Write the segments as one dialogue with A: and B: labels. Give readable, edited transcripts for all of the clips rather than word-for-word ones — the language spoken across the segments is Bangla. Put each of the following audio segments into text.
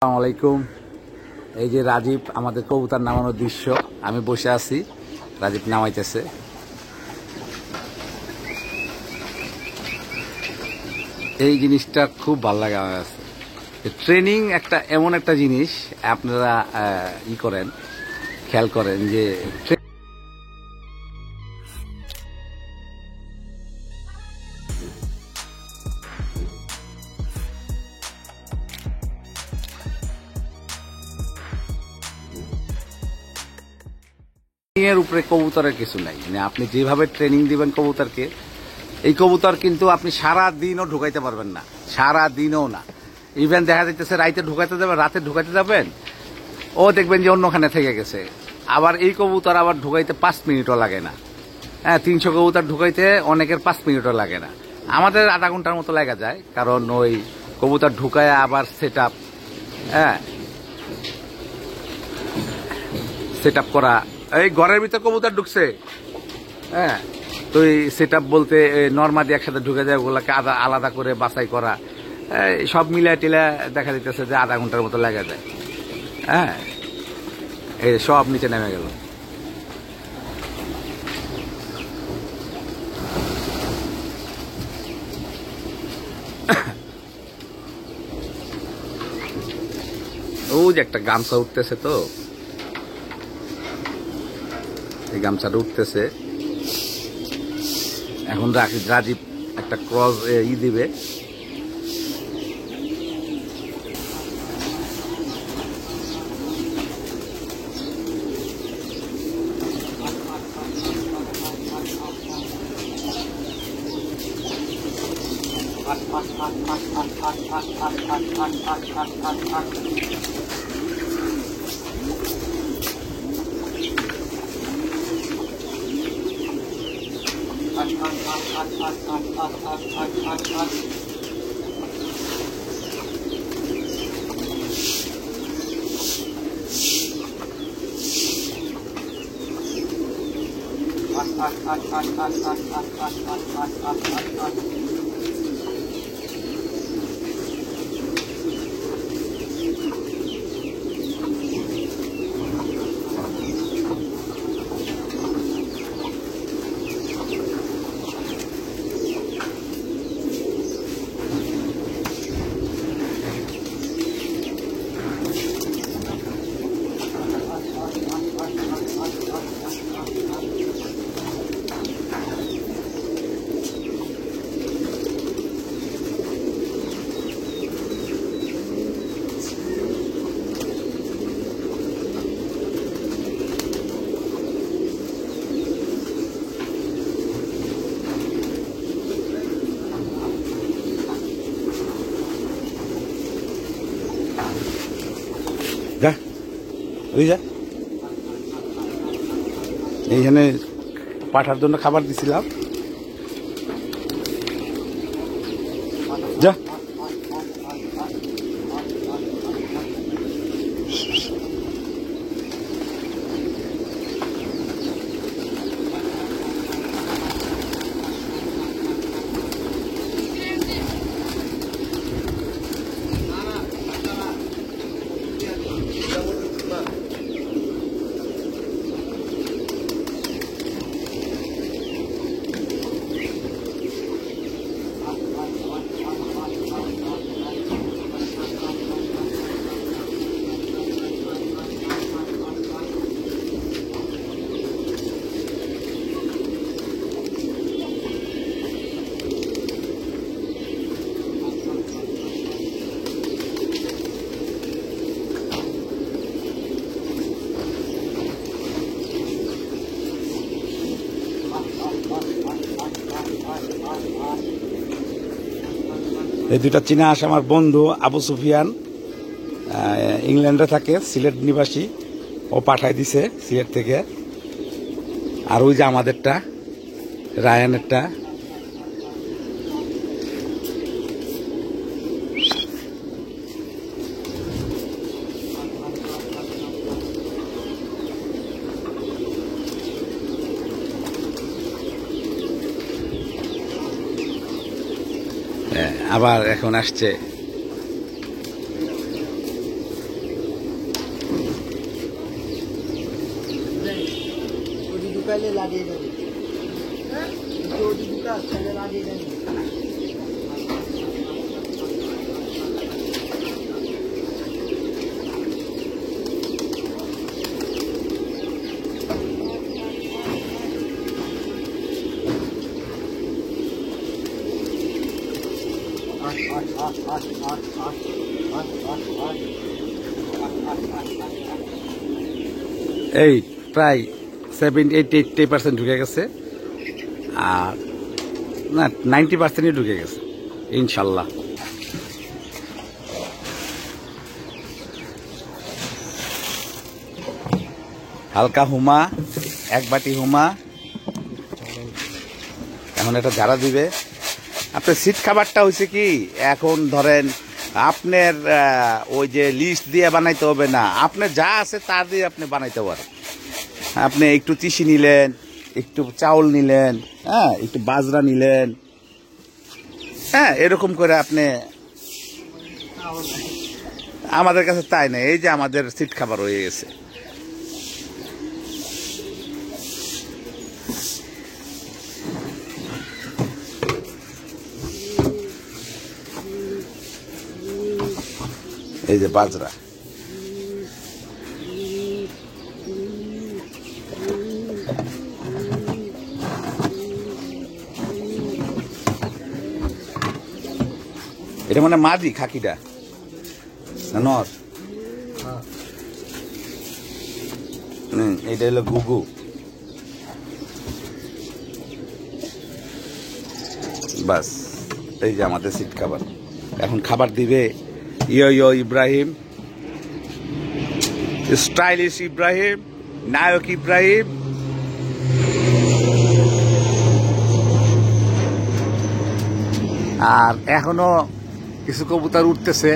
A: আসসালামু আলাইকুম। এই যে রাজীব আমাদের কবুতর নামানোর দৃশ্য, আমি বসে আছি, রাজীব নামাইতেছে। এই জিনিসটা খুব ভালো লাগে আমার কাছে। ট্রেনিং একটা এমন একটা জিনিস, আপনারা করেন, খেয়াল করেন যে এর উপরে কবুতরের কিছু নাই। মানে আপনি যেভাবে ট্রেনিং দিবেন কবুতরকে, এই কবুতর কিন্তু আপনি সারা দিনও ঢুকাইতে পারবেন না, সারা দিনও না। ইভেন দেখা যাইতেছে রাইতে ঢুকাইতে যাবেন, রাতে ঢুকাইতে যাবেন, ও দেখবেন যে অন্যখানে থেকে গেছে। আবার এই কবুতর আবার ঢুকাইতে 5 মিনিটও লাগে না। হ্যাঁ, 300 কবুতর ঢুকাইতে অনেকের 5 মিনিটও লাগে না, আমাদের আধা ঘন্টার মতো লাগা যায়। কারণ ওই কবুতর ঢুকায় আবার সেট আপ করা। এই ঘরের ভিতর কবুতর ঢুকছে, হ্যাঁ, তো এই সেট আপ বলতে নর্মালি একসাথে ঢুকে যায়, ওগুলোকে আলাদা করে বাছাই করা, সব মিলা টিলা দেখা যাইতেছে যে আধা ঘন্টার মতো লাগা যায়। হ্যাঁ, এই সব নিচে নেমে গেল। ও যে একটা গামছা উঠতেছে, তো এই গামছাটা উঠতেছে এখন। রাজীব একটা ক্রস দিবে। যা ওই যা, এইখানে পাঠার জন্য খাবার দিছিলাম, যা। এই দুটা চীনা আসে আমার বন্ধু আবু সুফিয়ান, ইংল্যান্ডে থাকে, সিলেট নিবাসী। ও পাঠাই দিছে সিলেট থেকে। আর ওই যে আমাদেরটা, রায়ানেরটা। আবার এখন আসছে
B: पहले लागे जो दूसरा पहले लागे
A: এই প্রায় 70-80% ঢুকে গেছে, আর না 90%ই ঢুকে গেছে ইনশাল্লাহ। হালকা হুমা, এক বাটি হুমা, এখন এটা ঝাড়া দিবে। আপনার সিট খাবারটা হয়েছে কি, এখন ধরেন আপনার ওই যে লিস্ট দিয়ে বানাইতে হবে না, আপনার যা আছে তা দিয়ে আপনি বানাইতে পারেন। আপনি একটু তিসি নিলেন, একটু চাউল নিলেন, হ্যাঁ, একটু বাজরা নিলেন, হ্যাঁ, এরকম করে আপনি। আমাদের কাছে তাই না, এই যে আমাদের সিট খাবার হয়ে গেছে। এই যে বাজরা, এটা মানে মাদি খাকিটা না নর? এটা হলো গুগু। বাস, এই যে আমাদের সিট খাবার। এখন খাবার দিবে ইয়ো ইব্রাহিম, স্টাইলিশ ইব্রাহিম, নায়ক ইব্রাহিম। আর এখনো কিছু কবুতর উঠতেছে,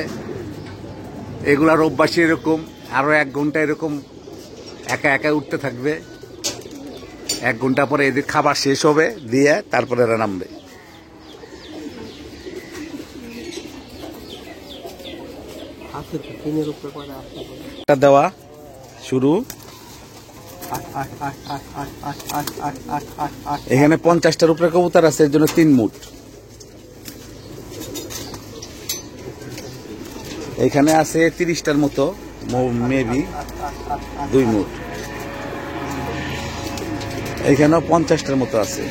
A: এগুলার অভ্যাসী এরকম। আরো 1 ঘন্টা এরকম একা একা উঠতে থাকবে। 1 ঘন্টা পরে এদের খাবার শেষ হবে, দিয়ে তারপরে এরা নামবে। দেওয়া শুরু। এখানে 50টার উপরে কবুতর আছে, এর জন্য 3 মুঠ। এখানে আছে 30টার মতো, মেবি 2 মুঠ। এখানেও 50টার মতো আছে।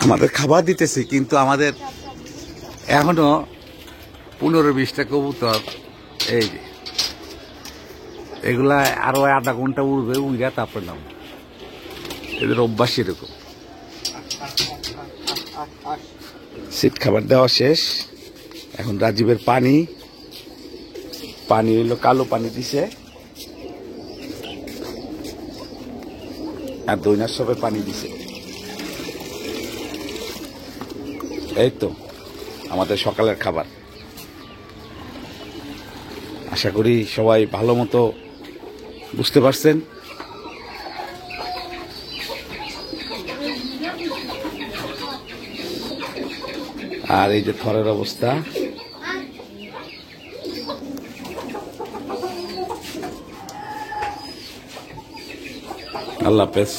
A: আমাদের খাবার দিতেছি, কিন্তু আমাদের এখনো 15-20টা কবুতর। এই যে এগুলা আরো আধা ঘন্টা উড়বে, উইরা তারপরে নাম। এদের অভ্যাস এরকম। সিট খাবার দেওয়া শেষ, এখন রাজীবের পানি। পানি হইলো কালো পানি দিছে, আর দইনার সবে পানি দিছে। এই তো আমাদের সকালের খাবার। আশা করি সবাই ভালো মতো বুঝতে পারছেন। আর এই যে থরের অবস্থা, আল্লাহ হাফেজ।